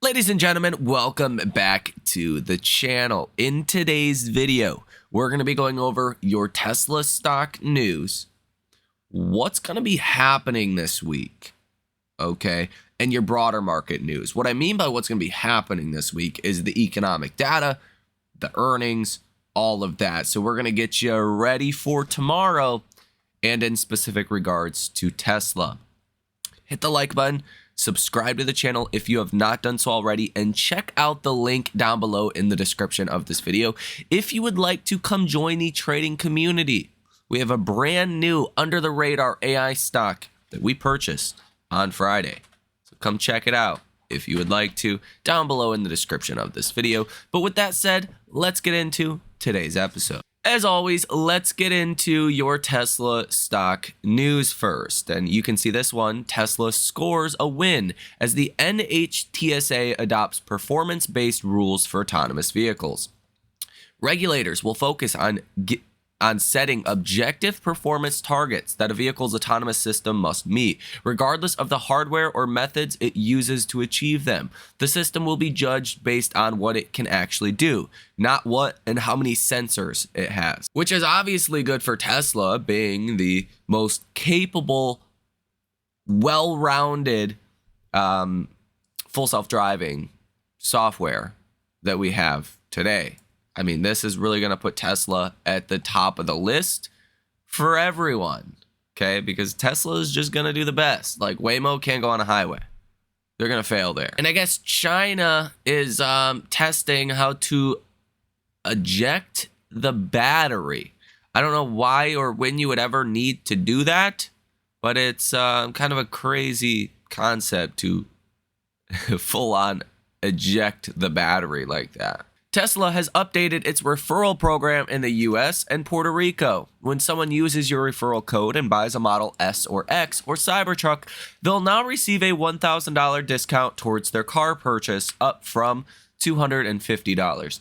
Ladies and gentlemen, welcome back to the channel. In today's video, we're going to be going over your Tesla stock news, what's going to be happening this week, okay, and your broader market news. What I mean by what's going to be happening this week is the economic data, the earnings, all of that. So we're going to get you ready for tomorrow and in specific regards to Tesla. Hit the like button. Subscribe to the channel if you have not done so already, and check out the link down below in the description of this video if you would like to come join the trading community. We have a brand new under the radar AI stock that we purchased on Friday. So come check it out if you would like to, down below in the description of this video. But with that said, let's get into today's episode. As always, let's get into your Tesla stock news first. And you can see this one, Tesla scores a win as the NHTSA adopts performance-based rules for autonomous vehicles. Regulators will focus on setting objective performance targets that a vehicle's autonomous system must meet, regardless of the hardware or methods it uses to achieve them. The system will be judged based on what it can actually do, not what and how many sensors it has, which is obviously good for Tesla, being the most capable, well-rounded, full self-driving software that we have today. I mean, this is really going to put Tesla at the top of the list for everyone, okay? Because Tesla is just going to do the best. Like, Waymo can't go on a highway. They're going to fail there. And I guess China is testing how to eject the battery. I don't know why or when you would ever need to do that, but it's kind of a crazy concept to full-on eject the battery like that. Tesla has updated its referral program in the US and Puerto Rico. When someone uses your referral code and buys a Model S or X or Cybertruck, they'll now receive a $1,000 discount towards their car purchase, up from $250.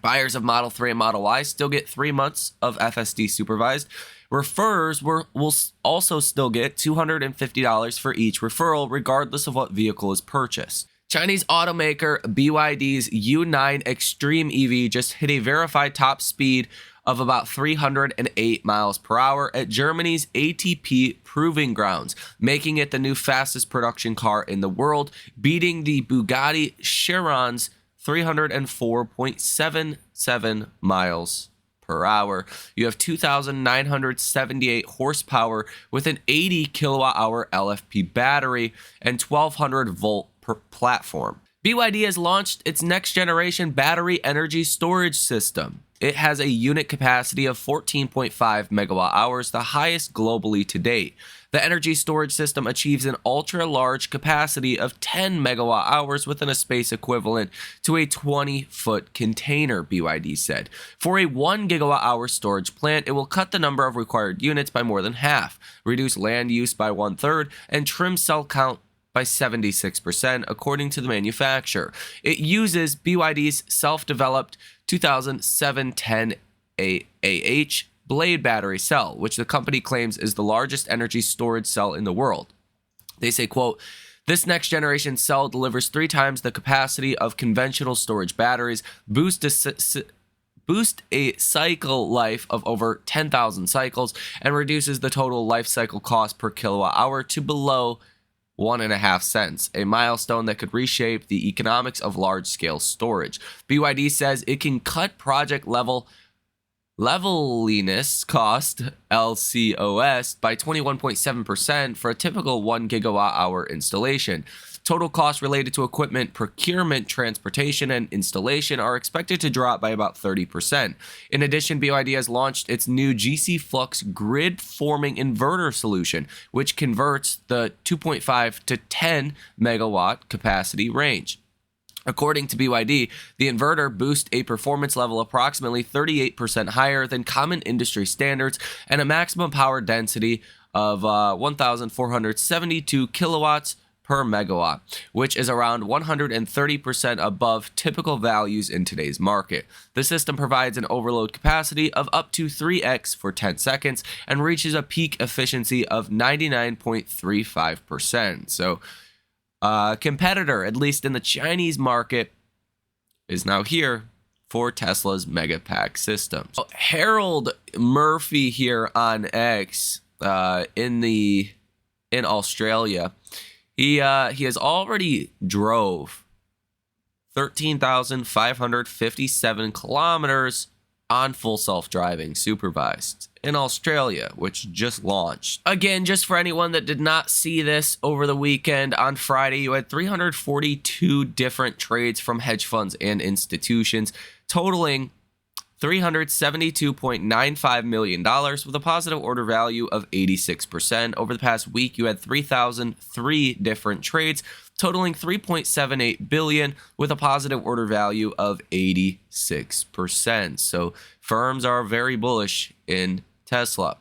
Buyers of Model 3 and Model Y still get 3 months of FSD supervised. Referrers will also still get $250 for each referral, regardless of what vehicle is purchased. Chinese automaker BYD's U9 Extreme EV just hit a verified top speed of about 308 miles per hour at Germany's ATP Proving Grounds, making it the new fastest production car in the world, beating the Bugatti Chiron's 304.77 miles per hour. You have 2,978 horsepower with an 80 kilowatt hour LFP battery and 1,200 volt platform. BYD has launched its next generation battery energy storage system. It has a unit capacity of 14.5 megawatt hours, the highest globally to date. The energy storage system achieves an ultra large capacity of 10 megawatt hours within a space equivalent to a 20-foot container, BYD said. For a 1 gigawatt hour storage plant, it will cut the number of required units by more than half, reduce land use by 1/3, and trim cell count by 76%, according to the manufacturer. It uses BYD's self-developed 2710AH blade battery cell, which the company claims is the largest energy storage cell in the world. They say, quote, "This next generation cell delivers 3 times the capacity of conventional storage batteries, boost a cycle life of over 10,000 cycles, and reduces the total life cycle cost per kilowatt hour to below 1.5 cents, a milestone that could reshape the economics of large-scale storage." BYD says it can cut project leveliness cost, LCOS, by 21.7% for a typical 1 gigawatt hour installation. Total costs related to equipment procurement, transportation, and installation are expected to drop by about 30%. In addition, BYD has launched its new GC Flux grid-forming inverter solution, which converts the 2.5 to 10 megawatt capacity range. According to BYD, the inverter boosts a performance level approximately 38% higher than common industry standards and a maximum power density of 1,472 kilowatts per megawatt, which is around 130% above typical values in today's market. The system provides an overload capacity of up to 3x for 10 seconds and reaches a peak efficiency of 99.35%. So Competitor, at least in the Chinese market, is now here for Tesla's Mega Pack system. So Harold Murphy here on X in Australia, he has already drove 13,557 kilometers on full self-driving supervised in Australia, which just launched. Again, just for anyone that did not see this over the weekend, on Friday, you had 342 different trades from hedge funds and institutions, totaling $372.95 million with a positive order value of 86%. Over the past week, you had 3,003 different trades, totaling $3.78 billion with a positive order value of 86%. So firms are very bullish in Tesla.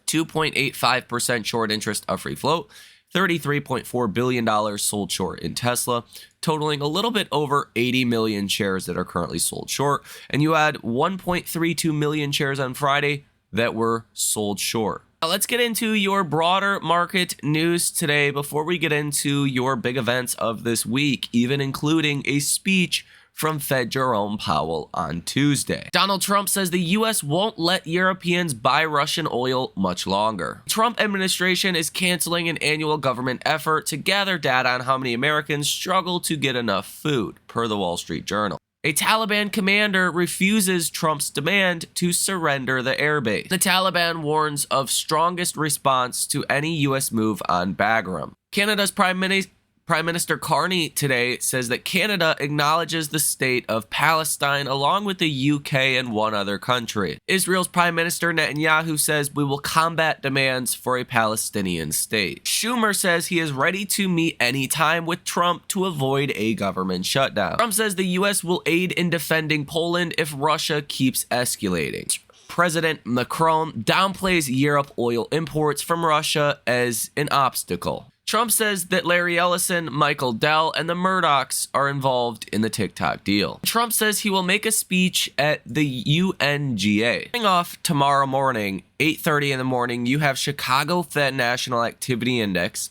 2.85% short interest of free float, $33.4 billion sold short in Tesla, totaling a little bit over 80 million shares that are currently sold short. And you had 1.32 million shares on Friday that were sold short. Now let's get into your broader market news today before we get into your big events of this week, even including a speech from Fed Jerome Powell on Tuesday. Donald Trump says the U.S. won't let Europeans buy Russian oil much longer. The Trump administration is canceling an annual government effort to gather data on how many Americans struggle to get enough food, per the Wall Street Journal. A Taliban commander refuses Trump's demand to surrender the airbase. The Taliban warns of strongest response to any U.S. move on Bagram. Canada's Prime Minister Carney today says that Canada acknowledges the state of Palestine along with the UK and one other country. Israel's Prime Minister Netanyahu says we will combat demands for a Palestinian state. Schumer says he is ready to meet anytime with Trump to avoid a government shutdown. Trump says the US will aid in defending Poland if Russia keeps escalating. President Macron downplays Europe oil imports from Russia as an obstacle. Trump says that Larry Ellison, Michael Dell, and the Murdochs are involved in the TikTok deal. Trump says he will make a speech at the UNGA. Starting off tomorrow morning, 8:30 in the morning, you have Chicago Fed National Activity Index,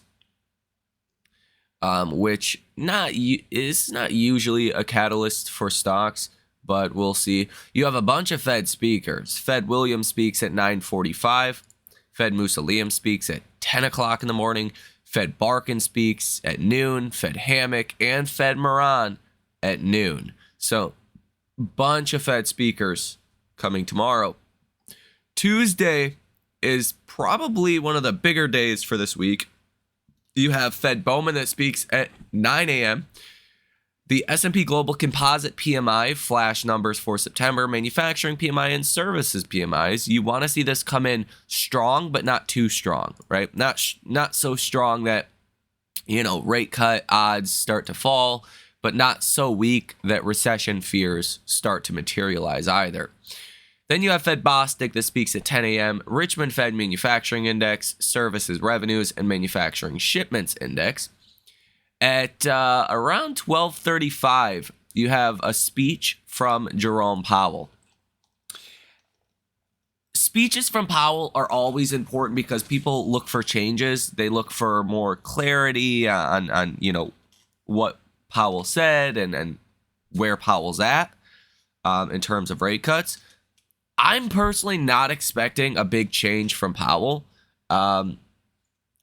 which is not usually a catalyst for stocks, but we'll see. You have a bunch of Fed speakers. Fed Williams speaks at 9:45. Fed Mussolini speaks at 10 o'clock in the morning. Fed Barkin speaks at noon, Fed Hammock, and Fed Moran at noon. So, bunch of Fed speakers coming tomorrow. Tuesday is probably one of the bigger days for this week. You have Fed Bowman that speaks at 9 a.m. The S&P Global Composite PMI flash numbers for September, manufacturing PMI and services PMIs. You want to see this come in strong, but not too strong, right? Not so strong that, rate cut odds start to fall, but not so weak that recession fears start to materialize either. Then you have Fed Bostic that speaks at 10 a.m., Richmond Fed Manufacturing Index, Services Revenues, and Manufacturing Shipments Index. At around 12:35, you have a speech from Jerome Powell. Speeches from Powell are always important because people look for changes. They look for more clarity on what Powell said and where Powell's at in terms of rate cuts. I'm personally not expecting a big change from Powell.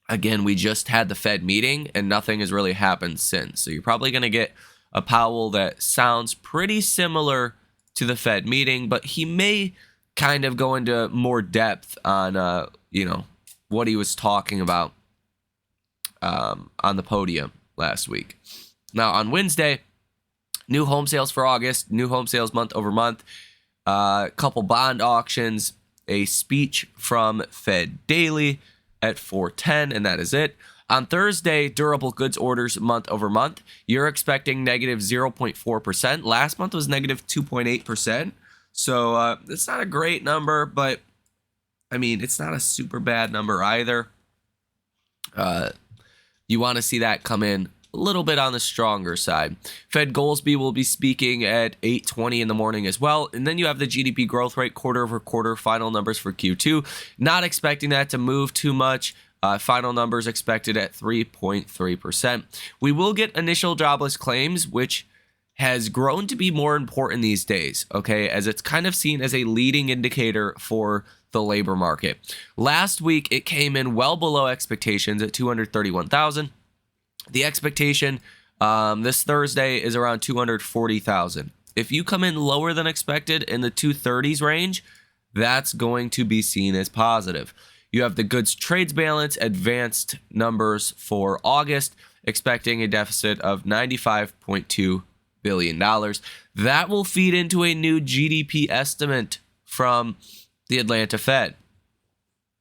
Again, we just had the Fed meeting and nothing has really happened since. So you're probably going to get a Powell that sounds pretty similar to the Fed meeting, but he may kind of go into more depth on, what he was talking about on the podium last week. Now, on Wednesday, new home sales for August, new home sales month over month, couple bond auctions, a speech from Fed Daily at 4:10, and that is it. On Thursday, durable goods orders month over month. You're expecting negative 0.4%. Last month was negative 2.8%. So it's not a great number, but it's not a super bad number either. You want to see that come in a little bit on the stronger side. Fed Goolsbee will be speaking at 8:20 in the morning as well. And then you have the GDP growth rate quarter over quarter final numbers for Q2. Not expecting that to move too much. Final numbers expected at 3.3%. We will get initial jobless claims, which has grown to be more important these days, okay, as it's kind of seen as a leading indicator for the labor market. Last week, it came in well below expectations at 231,000. The expectation this Thursday is around 240,000. If you come in lower than expected in the 230s range, that's going to be seen as positive. You have the goods trades balance advanced numbers for August, expecting a deficit of $95.2 billion. That will feed into a new GDP estimate from the Atlanta Fed.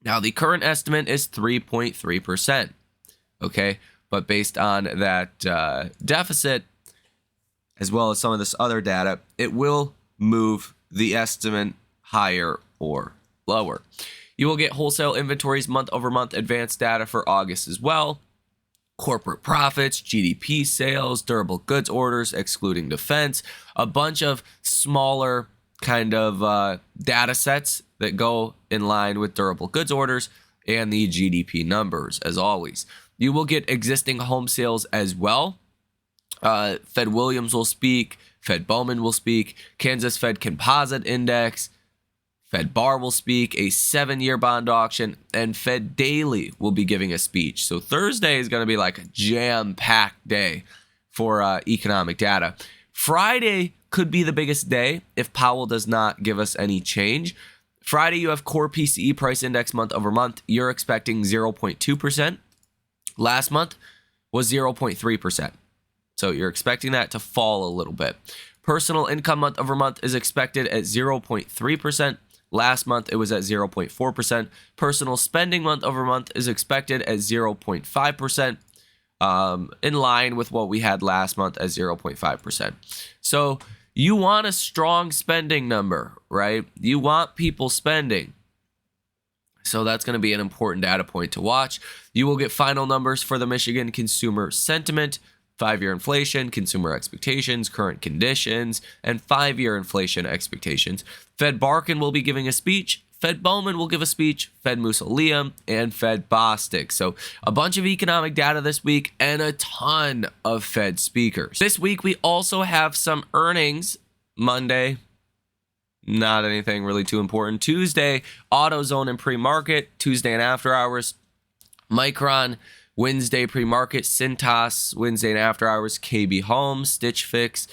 Now, the current estimate is 3.3%. Okay, but based on that deficit, as well as some of this other data, it will move the estimate higher or lower. You will get wholesale inventories month-over-month advanced data for August as well. Corporate profits, GDP sales, durable goods orders, excluding defense, a bunch of smaller kind of data sets that go in line with durable goods orders and the GDP numbers, as always. You will get existing home sales as well. Fed Williams will speak, Fed Bowman will speak, Kansas Fed Composite Index, Fed Bar will speak, a 7-year bond auction, and Fed Daily will be giving a speech. So Thursday is going to be like a jam-packed day for economic data. Friday could be the biggest day if Powell does not give us any change. Friday, you have core PCE price index month over month. You're expecting 0.2%. Last month was 0.3%. So you're expecting that to fall a little bit. Personal income month over month is expected at 0.3%. Last month, it was at 0.4%. Personal spending month over month is expected at 0.5%, in line with what we had last month at 0.5%. So you want a strong spending number, right? You want people spending. So that's going to be an important data point to watch. You will get final numbers for the Michigan consumer sentiment, 5-year inflation, consumer expectations, current conditions, and 5-year inflation expectations. Fed Barkin will be giving a speech. Fed Bowman will give a speech. Fed Mussolem and Fed Bostic. So a bunch of economic data this week and a ton of Fed speakers. This week, we also have some earnings. Monday, not anything really too important. Tuesday, AutoZone and pre-market. Tuesday and after hours, Micron. Wednesday pre-market, Cintas. Wednesday and after hours, KB Home, Stitch Fix.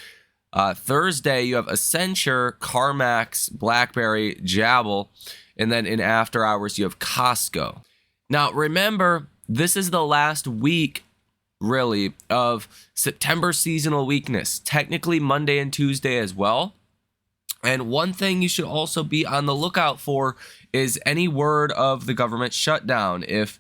Thursday, you have Accenture, CarMax, BlackBerry, Jabil. And then in after hours, you have Costco. Now, remember, this is the last week, really, of September seasonal weakness. Technically, Monday and Tuesday as well. And one thing you should also be on the lookout for is any word of the government shutdown. If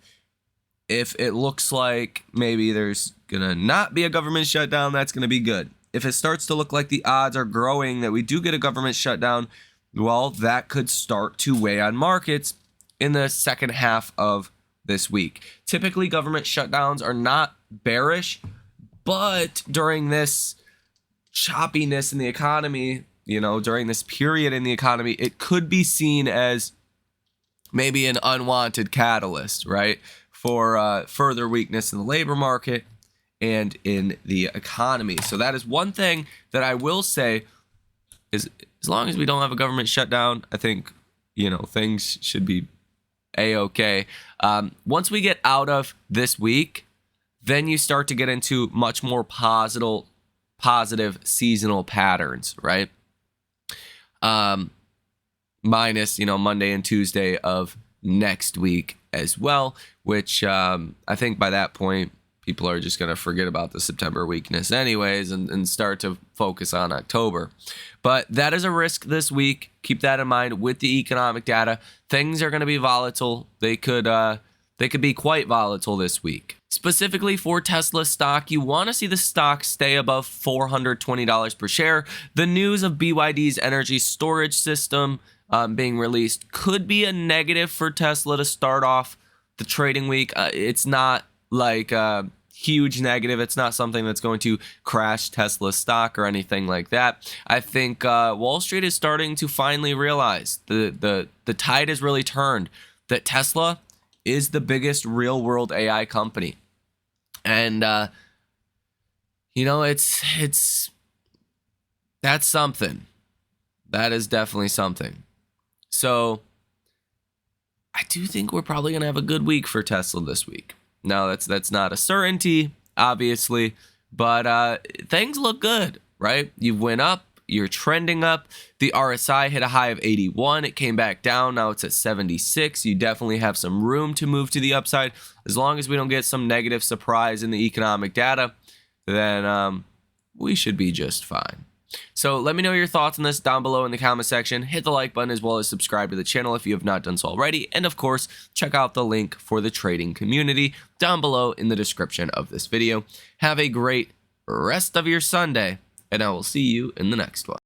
it looks like maybe there's going to not be a government shutdown, that's going to be good. If it starts to look like the odds are growing that we do get a government shutdown, well, that could start to weigh on markets in the second half of this week. Typically, government shutdowns are not bearish, but during this choppiness in the economy, during this period in the economy, it could be seen as maybe an unwanted catalyst, right? For further weakness in the labor market and in the economy. So that is one thing that I will say is, as long as we don't have a government shutdown, I think, things should be A-okay. Once we get out of this week, then you start to get into much more positive seasonal patterns, right? Minus, Monday and Tuesday of next week as well, which I think by that point, people are just going to forget about the September weakness anyways and start to focus on October. But that is a risk this week. Keep that in mind with the economic data. Things are going to be volatile. They could be quite volatile this week. Specifically for Tesla stock, you want to see the stock stay above $420 per share. The news of BYD's energy storage system being released could be a negative for Tesla to start off the trading week. It's not like a huge negative. It's not something that's going to crash Tesla stock or anything like that. I think Wall Street is starting to finally realize the tide has really turned, that Tesla is the biggest real world AI company. And, that's something. That is definitely something. So I do think we're probably going to have a good week for Tesla this week. Now, that's not a certainty, obviously, but things look good, right? You went up, you're trending up. The RSI hit a high of 81. It came back down. Now it's at 76. You definitely have some room to move to the upside. As long as we don't get some negative surprise in the economic data, then we should be just fine. So let me know your thoughts on this down below in the comment section. Hit the like button as well as subscribe to the channel if you have not done so already. And of course, check out the link for the trading community down below in the description of this video. Have a great rest of your Sunday, and I will see you in the next one.